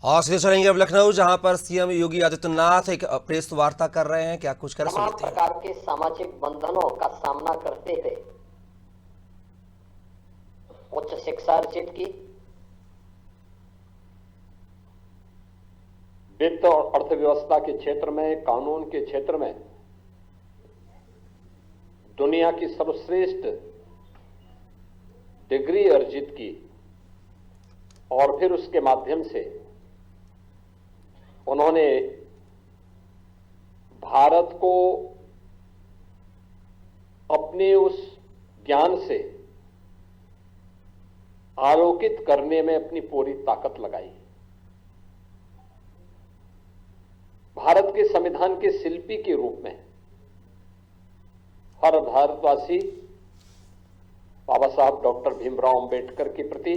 और सीधे चलेंगे अब लखनऊ, जहां पर सीएम योगी आदित्यनाथ एक प्रेस वार्ता कर रहे हैं। क्या कुछ कर तमाम सुनते हैं। प्रकार के सामाजिक बंधनों का सामना करते हुए उच्च शिक्षा अर्जित की, वित्त और अर्थव्यवस्था के क्षेत्र में, कानून के क्षेत्र में दुनिया की सर्वश्रेष्ठ डिग्री अर्जित की और फिर उसके माध्यम से उन्होंने भारत को अपने उस ज्ञान से आलोकित करने में अपनी पूरी ताकत लगाई। भारत के संविधान के शिल्पी के रूप में हर भारतवासी बाबा साहब डॉक्टर भीमराव अंबेडकर के प्रति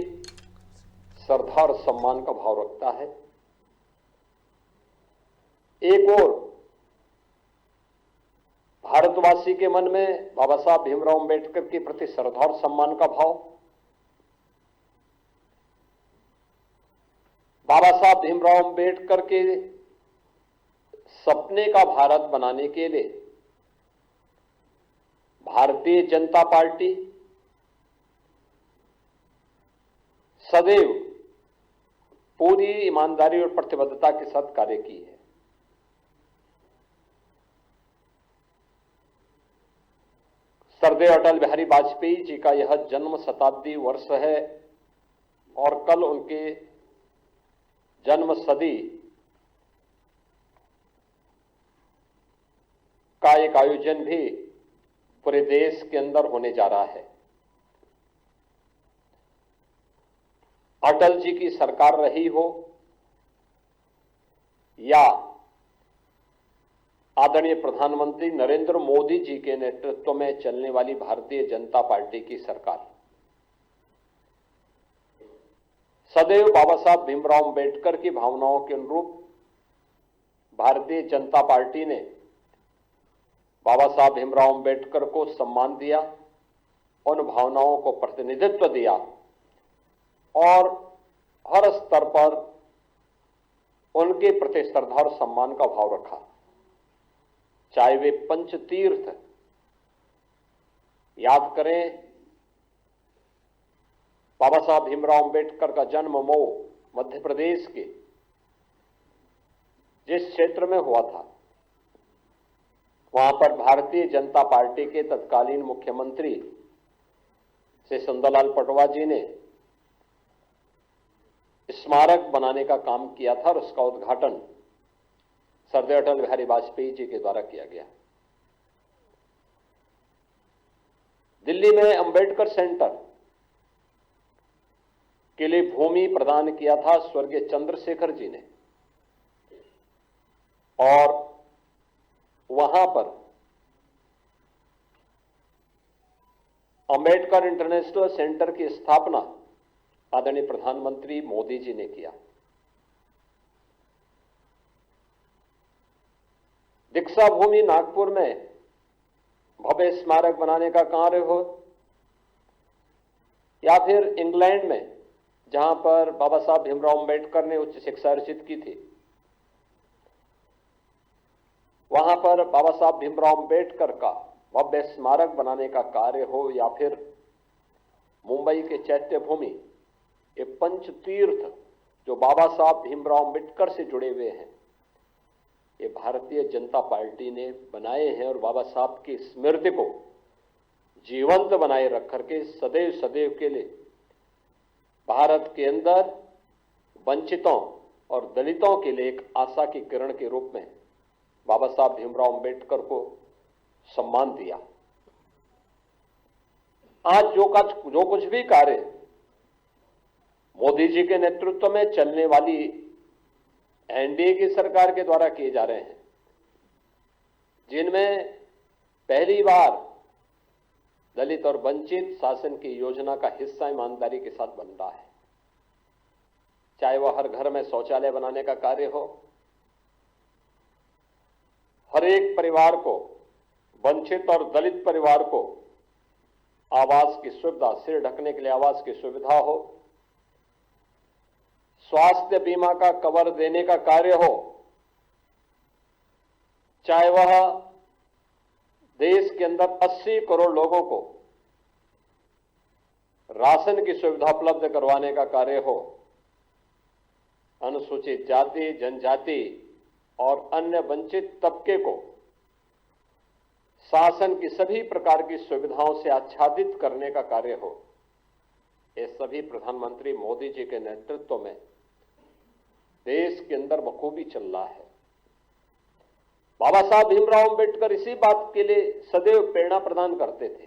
श्रद्धा और सम्मान का भाव रखता है। एक और भारतवासी के मन में बाबा साहब भीमराव अंबेडकर के प्रति श्रद्धा और सम्मान का भाव, बाबा साहब भीमराव अंबेडकर के सपने का भारत बनाने के लिए भारतीय जनता पार्टी सदैव पूरी ईमानदारी और प्रतिबद्धता के साथ कार्य की है। सरदेव अटल बिहारी वाजपेयी जी का यह जन्म शताब्दी वर्ष है और कल उनके जन्म सदी का एक आयोजन भी पूरे देश के अंदर होने जा रहा है। अटल जी की सरकार रही हो या आदरणीय प्रधानमंत्री नरेंद्र मोदी जी के नेतृत्व में चलने वाली भारतीय जनता पार्टी की सरकार, सदैव बाबा साहब भीमराव अंबेडकर की भावनाओं के अनुरूप भारतीय जनता पार्टी ने बाबा साहब भीमराव अंबेडकर को सम्मान दिया, उन भावनाओं को प्रतिनिधित्व दिया और हर स्तर पर उनके प्रति श्रद्धा और सम्मान का भाव रखा। चाहे वे पंचतीर्थ याद करें, बाबा साहब भीमराव अंबेडकर का जन्म मऊ मध्य प्रदेश के जिस क्षेत्र में हुआ था, वहां पर भारतीय जनता पार्टी के तत्कालीन मुख्यमंत्री श्री सुंदरलाल पटवा जी ने स्मारक बनाने का काम किया था और उसका उद्घाटन सरदेव अटल बिहारी वाजपेयी जी के द्वारा किया गया। दिल्ली में अंबेडकर सेंटर के लिए भूमि प्रदान किया था स्वर्गीय चंद्रशेखर जी ने और वहां पर अंबेडकर इंटरनेशनल सेंटर की स्थापना आदरणीय प्रधानमंत्री मोदी जी ने किया। दीक्षा भूमि नागपुर में भव्य स्मारक बनाने का कार्य हो या फिर इंग्लैंड में जहां पर बाबा साहब भीमराव अंबेडकर ने उच्च शिक्षा अर्जित की थी, वहां पर बाबा साहब भीमराव अंबेडकर का भव्य स्मारक बनाने का कार्य हो या फिर मुंबई के चैत्य भूमि, ये पंचतीर्थ जो बाबा साहब भीमराव अंबेडकर से जुड़े हुए हैं, ये भारतीय जनता पार्टी ने बनाए हैं और बाबा साहब की स्मृति को जीवंत बनाए रख करके सदैव सदैव के लिए भारत के अंदर वंचितों और दलितों के लिए एक आशा की किरण के रूप में बाबा साहब भीमराव अंबेडकर को सम्मान दिया। आज जो कुछ भी कार्य मोदी जी के नेतृत्व में चलने वाली एनडीए की सरकार के द्वारा किए जा रहे हैं, जिनमें पहली बार दलित और वंचित शासन की योजना का हिस्सा ईमानदारी के साथ बन रहा है, चाहे वह हर घर में शौचालय बनाने का कार्य हो, हर एक परिवार को, वंचित और दलित परिवार को आवास की सुविधा, सिर ढकने के लिए आवास की सुविधा हो, स्वास्थ्य बीमा का कवर देने का कार्य हो, चाहे वह देश के अंदर 80 करोड़ लोगों को राशन की सुविधा उपलब्ध करवाने का कार्य हो, अनुसूचित जाति, जनजाति और अन्य वंचित तबके को शासन की सभी प्रकार की सुविधाओं से आच्छादित करने का कार्य हो, ये सभी प्रधानमंत्री मोदी जी के नेतृत्व में देश के अंदर बखूबी चल रहा है। बाबा साहब भीमराव अंबेडकर इसी बात के लिए सदैव प्रेरणा प्रदान करते थे।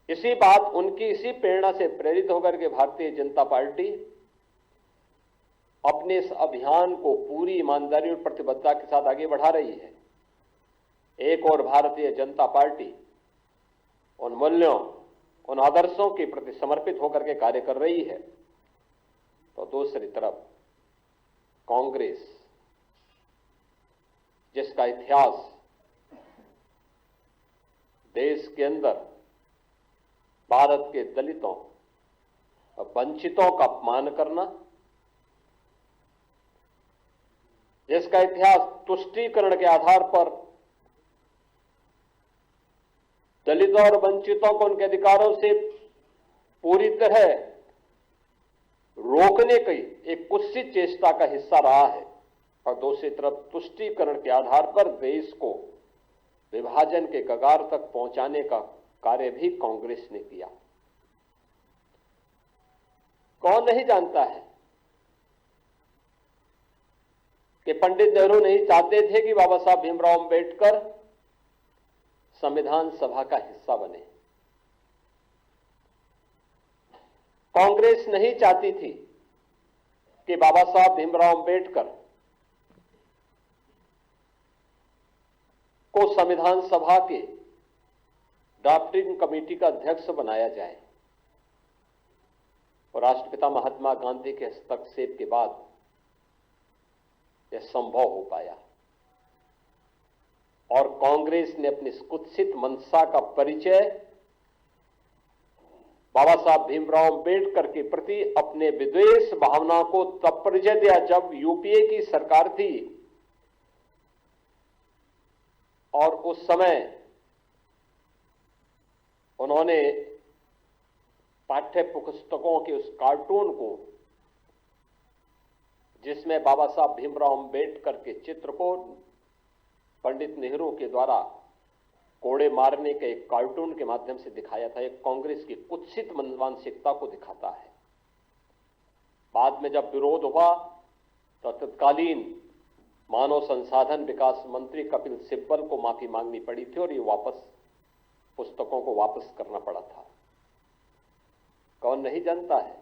इसी प्रेरणा से प्रेरित होकर के भारतीय जनता पार्टी अपने इस अभियान को पूरी ईमानदारी और प्रतिबद्धता के साथ आगे बढ़ा रही है। एक और भारतीय जनता पार्टी उन मूल्यों, उन आदर्शों के प्रति समर्पित होकर के कार्य कर रही है, तो दूसरी तरफ कांग्रेस, जिसका इतिहास देश के अंदर भारत के दलितों और वंचितों का अपमान करना, जिसका इतिहास तुष्टीकरण के आधार पर दलितों और वंचितों को उनके अधिकारों से पूरी तरह रोकने की एक कुत्सित चेष्टा का हिस्सा रहा है, और दूसरी तरफ तुष्टीकरण के आधार पर देश को विभाजन के कगार तक पहुंचाने का कार्य भी कांग्रेस ने किया। कौन नहीं जानता है कि पंडित नेहरू नहीं चाहते थे कि बाबा साहब भीमराव अंबेडकर संविधान सभा का हिस्सा बने। कांग्रेस नहीं चाहती थी कि बाबा साहब भीमराव अंबेडकर को संविधान सभा के ड्राफ्टिंग कमेटी का अध्यक्ष बनाया जाए, और राष्ट्रपिता महात्मा गांधी के हस्तक्षेप के बाद यह संभव हो पाया। और कांग्रेस ने अपनी इस कुत्सित मंशा का परिचय बाबा साहब भीमराव अंबेडकर के प्रति अपने विद्वेष भावना को तब परिचय दिया जब यूपीए की सरकार थी, और उस समय उन्होंने पाठ्य पुस्तकों के उस कार्टून को, जिसमें बाबा साहब भीमराव अंबेडकर के चित्र को पंडित नेहरू के द्वारा कोड़े मारने के एक कार्टून के माध्यम से दिखाया था, एक कांग्रेस की कुत्सित मानसिकता को दिखाता है। बाद में जब विरोध हुआ तो तत्कालीन मानव संसाधन विकास मंत्री कपिल सिब्बल को माफी मांगनी पड़ी थी, और ये पुस्तकों को वापस करना पड़ा था। कौन नहीं जानता है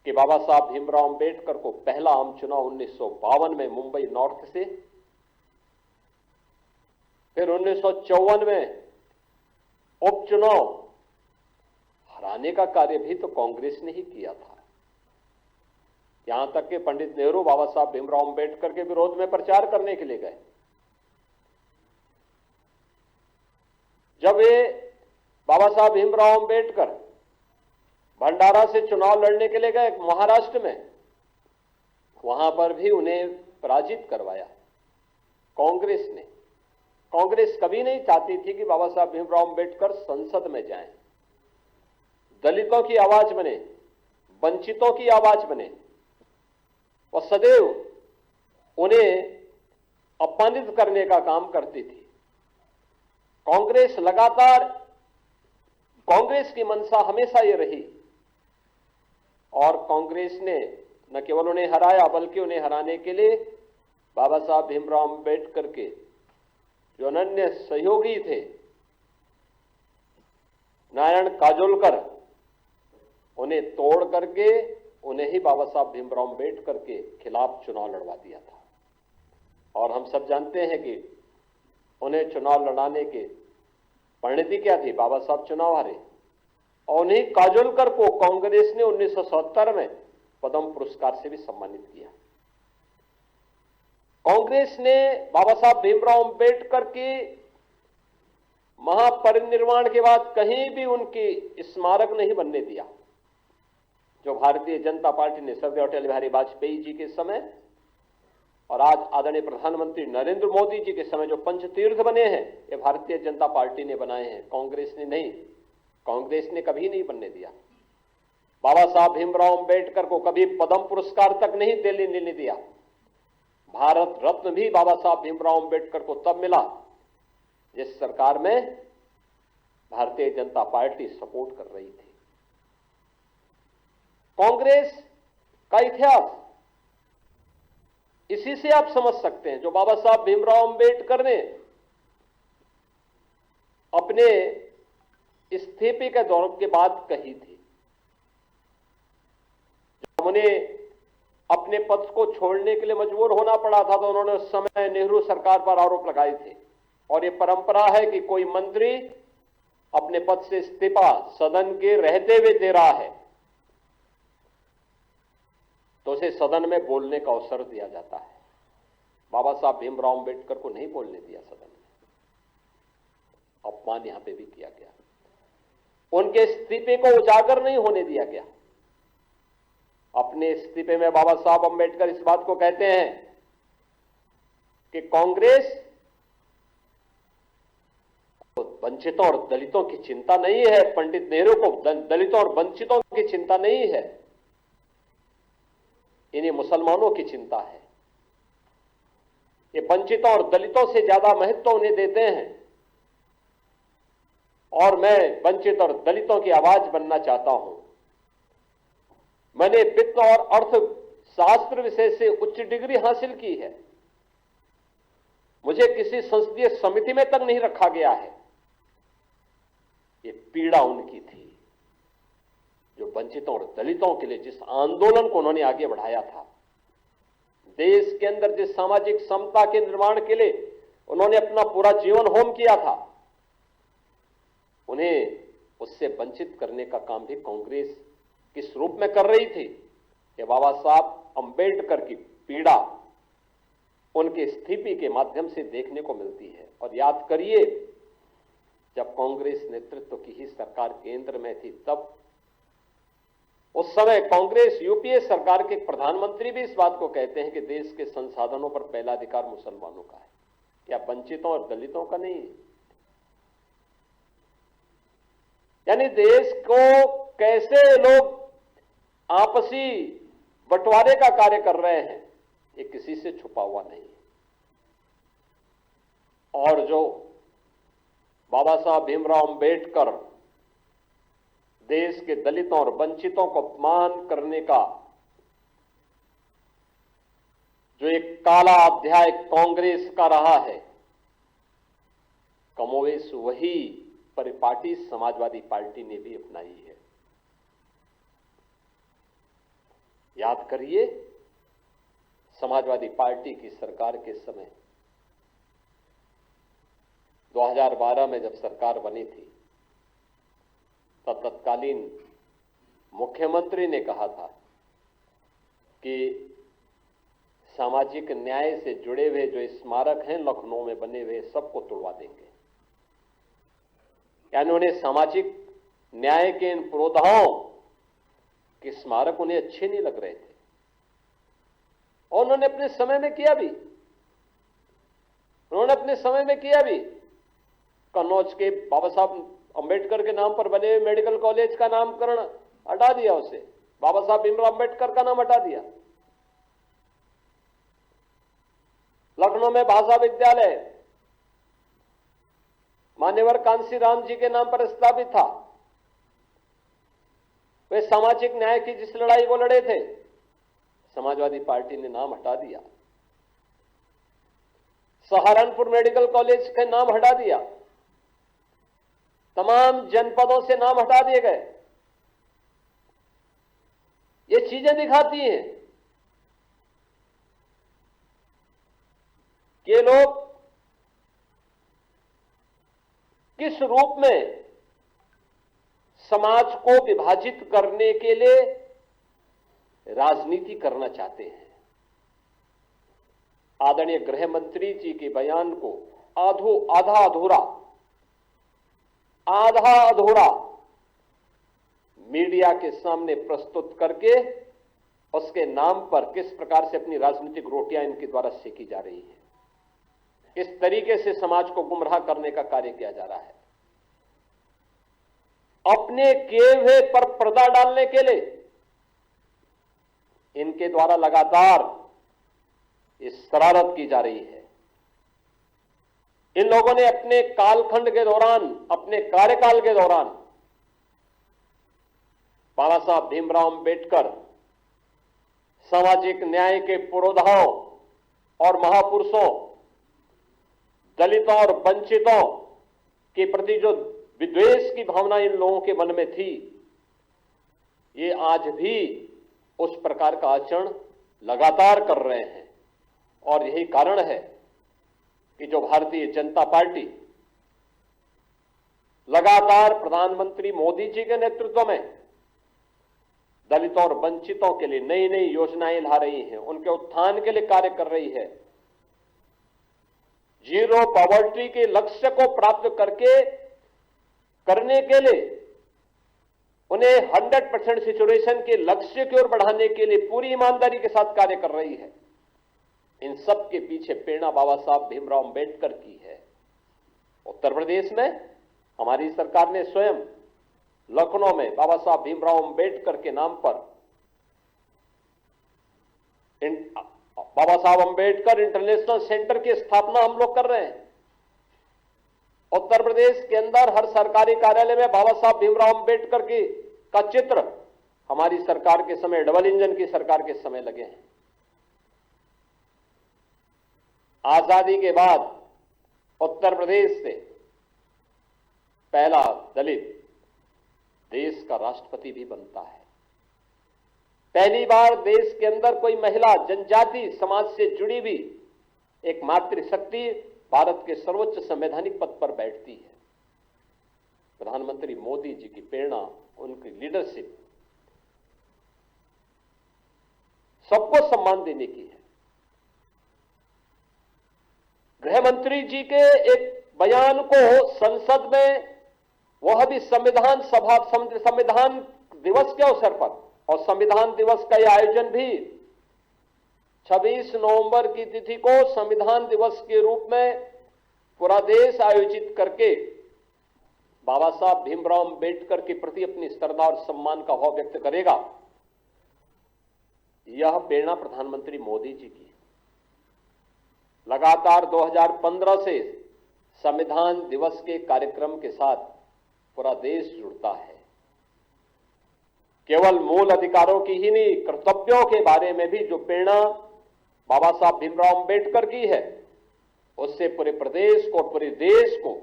कि बाबा साहब भीमराव अंबेडकर को पहला आम चुनाव 1952 में मुंबई नॉर्थ से, फिर 1954 में उपचुनाव हराने का कार्य भी तो कांग्रेस ने ही किया था। यहां तक कि पंडित नेहरू बाबा साहब भीमराव अंबेडकर के विरोध में प्रचार करने के लिए गए। जब वे बाबा साहब भीमराव अंबेडकर भंडारा से चुनाव लड़ने के लिए गए महाराष्ट्र में, वहां पर भी उन्हें पराजित करवाया कांग्रेस ने। कांग्रेस कभी नहीं चाहती थी कि बाबा साहब भीमराव अंबेडकर संसद में जाएं, दलितों की आवाज बने, वंचितों की आवाज बने, और सदैव उन्हें अपमानित करने का काम करती थी। कांग्रेस की मंशा हमेशा ये रही, और कांग्रेस ने न केवल उन्हें हराया बल्कि उन्हें हराने के लिए बाबा साहब भीमराव अंबेडकर के जो अनन्य सहयोगी थे नारायण काजोलकर, उन्हें तोड़ करके उन्हें ही बाबा साहब भीमराव अंबेडकर के खिलाफ चुनाव लड़वा दिया था। और हम सब जानते हैं कि उन्हें चुनाव लड़ाने के परिणति क्या थी, बाबा साहब चुनाव हारे, और उन्हीं काजोलकर को कांग्रेस ने 1970 में पद्म पुरस्कार से भी सम्मानित किया। कांग्रेस ने बाबा साहब भीमराव अंबेडकर की महापरिनिर्वाण के बाद कहीं भी उनकी स्मारक नहीं बनने दिया। जो भारतीय जनता पार्टी ने स्वर्गीय अटल बिहारी वाजपेयी जी के समय और आज आदरणीय प्रधानमंत्री नरेंद्र मोदी जी के समय जो पंचतीर्थ बने हैं, ये भारतीय जनता पार्टी ने बनाए हैं, कांग्रेस ने नहीं। कांग्रेस ने कभी नहीं बनने दिया। बाबा साहब भीमराव अंबेडकर को कभी पद्म पुरस्कार तक नहीं लेने दिया। भारत रत्न भी बाबा साहब भीमराव अंबेडकर को तब मिला जिस सरकार में भारतीय जनता पार्टी सपोर्ट कर रही थी। कांग्रेस का इतिहास इसी से आप समझ सकते हैं। जो बाबा साहब भीमराव अंबेडकर ने अपने इस्तीफे के दौर के बाद कही थी, जब उन्हें अपने पद को छोड़ने के लिए मजबूर होना पड़ा था तो उन्होंने उस समय नेहरू सरकार पर आरोप लगाए थे। और ये परंपरा है कि कोई मंत्री अपने पद से इस्तीफा सदन के रहते हुए दे रहा है तो उसे सदन में बोलने का अवसर दिया जाता है। बाबा साहब भीमराव अंबेडकर को नहीं बोलने दिया सदन में, अपमान यहां पे भी किया गया। उनके इस्तीफे को उजागर नहीं होने दिया गया। अपने इस्तीफे में बाबा साहब अंबेडकर इस बात को कहते हैं कि कांग्रेस वंचितों और दलितों की चिंता नहीं है, पंडित नेहरू को दलितों और वंचितों की चिंता नहीं है, इन्हें मुसलमानों की चिंता है। ये वंचितों और दलितों से ज्यादा महत्व उन्हें देते हैं और मैं वंचित और दलितों की आवाज बनना चाहता हूं। मैंने वित्त और अर्थशास्त्र विषय से उच्च डिग्री हासिल की है। मुझे किसी संसदीय समिति में तक नहीं रखा गया है। ये पीड़ा उनकी थी जो वंचितों और दलितों के लिए जिस आंदोलन को उन्होंने आगे बढ़ाया था, देश के अंदर जिस सामाजिक समता के निर्माण के लिए उन्होंने अपना पूरा जीवन होम किया था, उन्हें उससे वंचित करने का काम भी कांग्रेस किस रूप में कर रही थी कि बाबा साहब अंबेडकर की पीड़ा उनके इस्तीफे के माध्यम से देखने को मिलती है। और याद करिए, जब कांग्रेस नेतृत्व की ही सरकार केंद्र में थी, तब उस समय कांग्रेस यूपीए सरकार के प्रधानमंत्री भी इस बात को कहते हैं कि देश के संसाधनों पर पहला अधिकार मुसलमानों का है, या वंचितों और दलितों का नहीं है। यानी देश को कैसे लोग आपसी बंटवारे का कार्य कर रहे हैं, ये किसी से छुपा हुआ नहीं है। और जो बाबा साहब भीमराव अंबेडकर देश के दलितों और वंचितों को अपमान करने का जो एक काला अध्याय कांग्रेस का रहा है, कमोवेश वही परिपाटी समाजवादी पार्टी ने भी अपनाई है। याद करिए, समाजवादी पार्टी की सरकार के समय 2012 में जब सरकार बनी थी, तब तत्कालीन मुख्यमंत्री ने कहा था कि सामाजिक न्याय से जुड़े हुए जो स्मारक हैं लखनऊ में बने हुए, सबको तोड़वा देंगे। यानी उन्हें सामाजिक न्याय के इन पुरोधाओं के स्मारक उन्हें अच्छे नहीं लग रहे थे, और उन्होंने अपने समय में किया भी। कन्नौज के बाबा साहब अंबेडकर के नाम पर बने हुए मेडिकल कॉलेज का नामकरण हटा दिया, उसे बाबा साहब भीमराव अंबेडकर का नाम हटा दिया। लखनऊ में भाषा विद्यालय मान्यवर कांसी राम जी के नाम पर स्थापित था। वे सामाजिक न्याय की जिस लड़ाई को लड़े थे, समाजवादी पार्टी ने नाम हटा दिया। सहारनपुर मेडिकल कॉलेज का नाम हटा दिया, तमाम जनपदों से नाम हटा दिए गए। ये चीजें दिखाती हैं कि ये लोग किस रूप में समाज को विभाजित करने के लिए राजनीति करना चाहते हैं। आदरणीय गृह मंत्री जी के बयान को आधा अधूरा आधा अधूरा मीडिया के सामने प्रस्तुत करके उसके नाम पर किस प्रकार से अपनी राजनीतिक रोटियां इनके द्वारा सेकी जा रही है, किस तरीके से समाज को गुमराह करने का कार्य किया जा रहा है। अपने किए हुए पर पर्दा डालने के लिए इनके द्वारा लगातार इस शरारत की जा रही है। इन लोगों ने अपने कालखंड के दौरान, अपने कार्यकाल के दौरान बाबा साहब भीमराव अंबेडकर सामाजिक न्याय के पुरोधाओं और महापुरुषों, दलितों और वंचितों के प्रति जो विद्वेष की भावना इन लोगों के मन में थी, ये आज भी उस प्रकार का आचरण लगातार कर रहे हैं। और यही कारण है कि जो भारतीय जनता पार्टी लगातार प्रधानमंत्री मोदी जी के नेतृत्व में दलितों और वंचितों के लिए नई नई योजनाएं ला रही है, उनके उत्थान के लिए कार्य कर रही है। जीरो पॉवर्टी के लक्ष्य को प्राप्त करने के लिए उन्हें 100% सिचुएशन के लक्ष्य की ओर बढ़ाने के लिए पूरी ईमानदारी के साथ कार्य कर रही है। इन सब के पीछे प्रेरणा बाबा साहब भीमराव अंबेडकर की है। उत्तर प्रदेश में हमारी सरकार ने स्वयं लखनऊ में बाबा साहब भीमराव अंबेडकर के नाम पर बाबा साहब अंबेडकर इंटरनेशनल सेंटर की स्थापना हम लोग कर रहे हैं। उत्तर प्रदेश के अंदर हर सरकारी कार्यालय में बाबा साहब भीमराव अंबेडकर का चित्र हमारी सरकार के समय, डबल इंजन की सरकार के समय लगे हैं। आजादी के बाद उत्तर प्रदेश से पहला दलित देश का राष्ट्रपति भी बनता है। पहली बार देश के अंदर कोई महिला जनजाति समाज से जुड़ी हुई एक मातृशक्ति भारत के सर्वोच्च संवैधानिक पद पर बैठती है। प्रधानमंत्री मोदी जी की प्रेरणा, उनकी लीडरशिप सबको सम्मान देने की है। गृह मंत्री जी के एक बयान को संसद में, वह भी संविधान दिवस के अवसर पर, और संविधान दिवस का यह आयोजन भी 26 नवंबर की तिथि को संविधान दिवस के रूप में पूरा देश आयोजित करके बाबा साहब भीमराव अंबेडकर के प्रति अपनी श्रद्धा और सम्मान का भाव व्यक्त करेगा। यह प्रेरणा प्रधानमंत्री मोदी जी की है। लगातार 2015 से संविधान दिवस के कार्यक्रम के साथ पूरा देश जुड़ता है। केवल मूल अधिकारों की ही नहीं, कर्तव्यों के बारे में भी जो प्रेरणा बाबा साहब भीमराव अंबेडकर की है, उससे पूरे प्रदेश को, पूरे देश को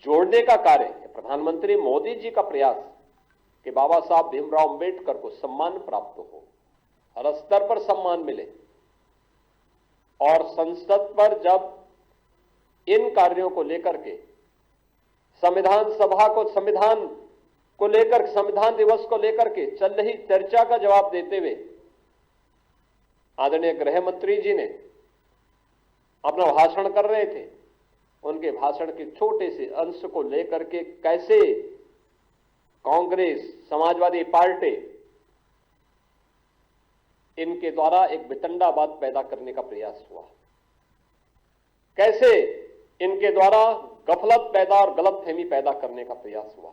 जोड़ने का कार्य है। प्रधानमंत्री मोदी जी का प्रयास कि बाबा साहब भीमराव अंबेडकर को सम्मान प्राप्त हो, हर स्तर पर सम्मान मिले। और संसद पर जब इन कार्यों को लेकर के संविधान सभा को, संविधान दिवस को लेकर के चल रही चर्चा का जवाब देते हुए आदरणीय गृह मंत्री जी ने अपना भाषण कर रहे थे। उनके भाषण के छोटे से अंश को लेकर के कैसे कांग्रेस, समाजवादी पार्टी इनके द्वारा एक वितंडावाद पैदा करने का प्रयास हुआ, कैसे इनके द्वारा गफलत पैदा और गलतफहमी पैदा करने का प्रयास हुआ।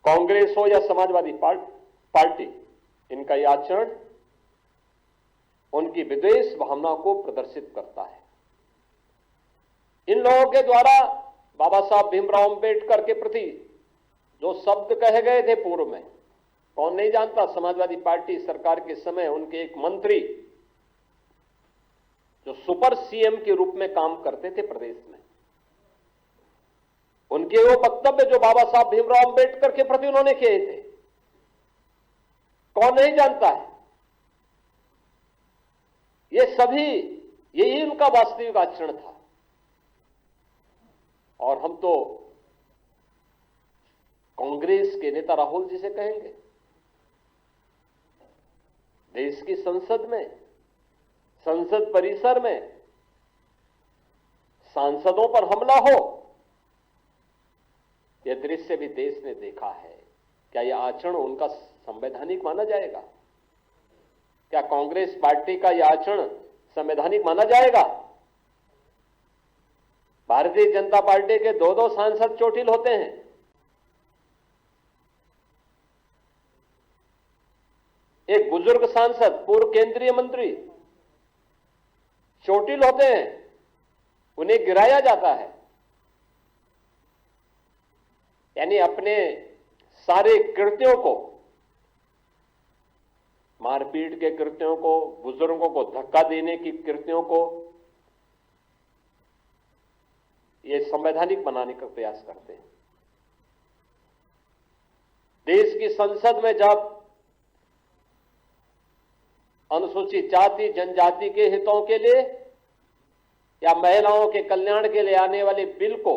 कांग्रेस हो या समाजवादी पार्टी, इनका यह आचरण उनकी विद्वेष भावना को प्रदर्शित करता है। इन लोगों के द्वारा बाबा साहब भीमराव अंबेडकर के प्रति जो शब्द कहे गए थे पूर्व में, कौन नहीं जानता। समाजवादी पार्टी सरकार के समय उनके एक मंत्री जो सुपर सीएम के रूप में काम करते थे प्रदेश में, उनके वो वक्तव्य जो बाबा साहब भीमराव अंबेडकर के प्रति उन्होंने किए थे, कौन नहीं जानता है। ये सभी, यही उनका वास्तविक आचरण था। और हम तो कांग्रेस के नेता राहुल जी से कहेंगे, देश की संसद में, संसद परिसर में सांसदों पर हमला हो, यह दृश्य भी देश ने देखा है। क्या यह आचरण उनका संवैधानिक माना जाएगा? क्या कांग्रेस पार्टी का यह आचरण संवैधानिक माना जाएगा? भारतीय जनता पार्टी के दो सांसद चोटिल होते हैं। एक बुजुर्ग सांसद, पूर्व केंद्रीय मंत्री चोटिल होते हैं, उन्हें गिराया जाता है। यानी अपने सारे कृत्यों को, मारपीट के कृत्यों को, बुजुर्गों को धक्का देने की कृत्यों को ये संवैधानिक बनाने का प्रयास करते हैं। देश की संसद में जब अनुसूचित जाति जनजाति के हितों के लिए या महिलाओं के कल्याण के लिए आने वाले बिल को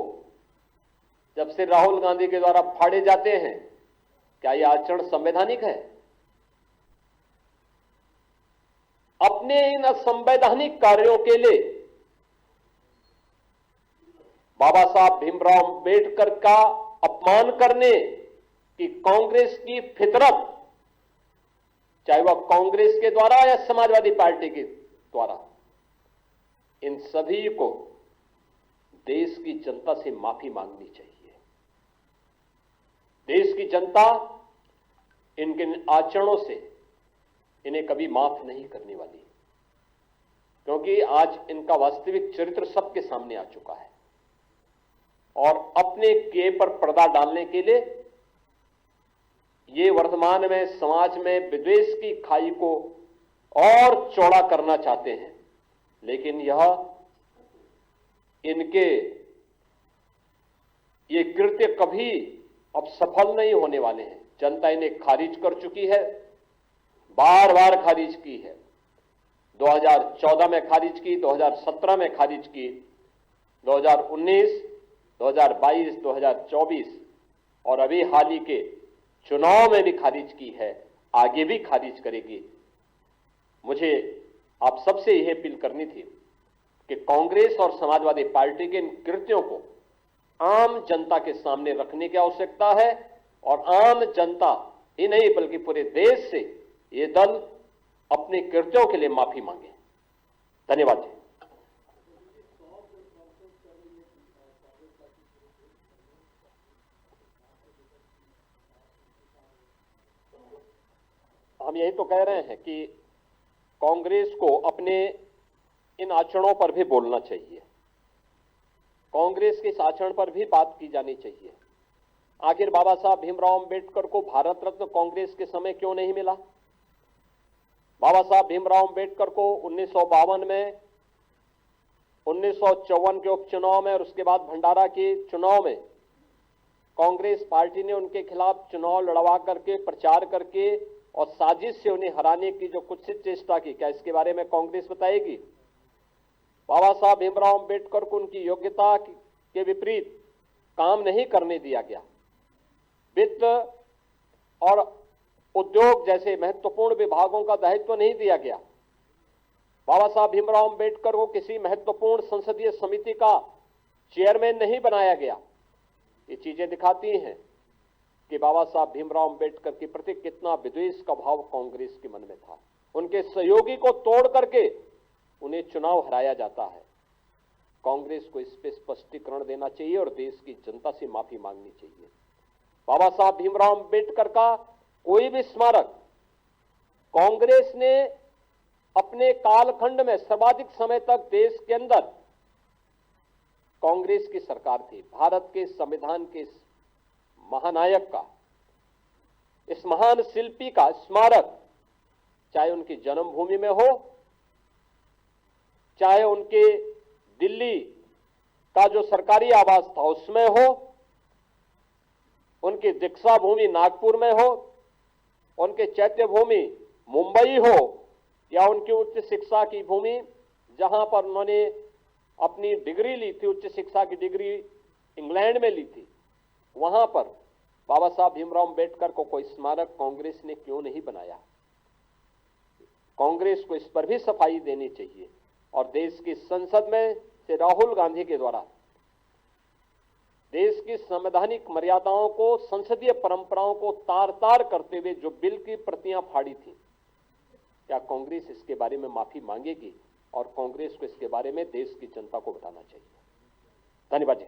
जब से राहुल गांधी के द्वारा फाड़े जाते हैं, क्या यह आचरण संवैधानिक है? अपने इन असंवैधानिक कार्यों के लिए बाबा साहब भीमराव अंबेडकर का अपमान करने की कांग्रेस की फितरत, चाहे वह कांग्रेस के द्वारा या समाजवादी पार्टी के द्वारा, इन सभी को देश की जनता से माफी मांगनी चाहिए। देश की जनता इनके आचरणों से इन्हें कभी माफ नहीं करने वाली, क्योंकि आज इनका वास्तविक चरित्र सबके सामने आ चुका है और अपने किए पर पर्दा डालने के लिए ये वर्तमान में समाज में विद्वेष की खाई को और चौड़ा करना चाहते हैं। लेकिन यह इनके ये कृत्य कभी अब सफल नहीं होने वाले हैं। जनता इन्हें खारिज कर चुकी है, बार बार खारिज की है। 2014 में खारिज की, 2017 में खारिज की, 2019, 2022, 2024 और अभी हाल ही के चुनाव में भी खारिज की है, आगे भी खारिज करेगी। मुझे आप सबसे यह अपील करनी थी कि कांग्रेस और समाजवादी पार्टी के इन कृत्यों को आम जनता के सामने रखने की आवश्यकता है और आम जनता ही नहीं बल्कि पूरे देश से ये दल अपने कृत्यों के लिए माफी मांगे। धन्यवाद जी। हम यही तो कह रहे हैं कि कांग्रेस को अपने इन आचरणों पर भी बोलना चाहिए, कांग्रेस के इस आचरण पर भी बात की जानी चाहिए। आखिर बाबा साहब भीमराव अंबेडकर को भारत रत्न कांग्रेस के समय क्यों नहीं मिला? बाबा साहब भीमराव अंबेडकर को 1952 में, 1954 के उपचुनाव में और उसके बाद भंडारा के चुनाव में कांग्रेस पार्टी ने उनके खिलाफ चुनाव लड़वा करके, प्रचार करके और साजिश से उन्हें हराने की जो कुत्सित चेष्टा की, क्या इसके बारे में कांग्रेस बताएगी? बाबा साहब भीमराव अंबेडकर को उनकी योग्यता के विपरीत काम नहीं करने दिया गया। वित्त और उद्योग जैसे महत्वपूर्ण विभागों का दायित्व नहीं दिया गया। बाबा साहब भीमराव अंबेडकर को किसी महत्वपूर्ण संसदीय समिति का चेयरमैन नहीं बनाया गया। ये चीजें दिखाती हैं कि बाबा साहब भीमराव अंबेडकर के प्रति कितना विद्वेष का भाव कांग्रेस के मन में था। उनके सहयोगी को तोड़ करके उन्हें चुनाव हराया जाता है। कांग्रेस को इस पर स्पष्टीकरण देना चाहिए और देश की जनता से माफी मांगनी चाहिए। बाबा साहब भीमराव अंबेडकर का कोई भी स्मारक कांग्रेस ने अपने कालखंड में सर्वाधिक समय तक देश के अंदर, कांग्रेस की सरकार थी, भारत के संविधान के इस महानायक का, इस महान शिल्पी का स्मारक, चाहे उनकी जन्मभूमि में हो, चाहे उनके दिल्ली का जो सरकारी आवास था उसमें हो, उनकी दीक्षा भूमि नागपुर में हो, उनके चैत्य भूमि मुंबई हो, या उनकी उच्च शिक्षा की भूमि जहां पर उन्होंने अपनी डिग्री ली थी, उच्च शिक्षा की डिग्री इंग्लैंड में ली थी, वहां पर बाबा साहब भीमराव अंबेडकर को कोई स्मारक कांग्रेस ने क्यों नहीं बनाया? कांग्रेस को इस पर भी सफाई देनी चाहिए और देश की संसद में से राहुल गांधी के द्वारा देश की संवैधानिक मर्यादाओं को, संसदीय परंपराओं को तार-तार करते हुए जो बिल की प्रतियां फाड़ी थी, क्या कांग्रेस इसके बारे में माफी मांगेगी? और कांग्रेस को इसके बारे में देश की जनता को बताना चाहिए। धन्यवाद जी।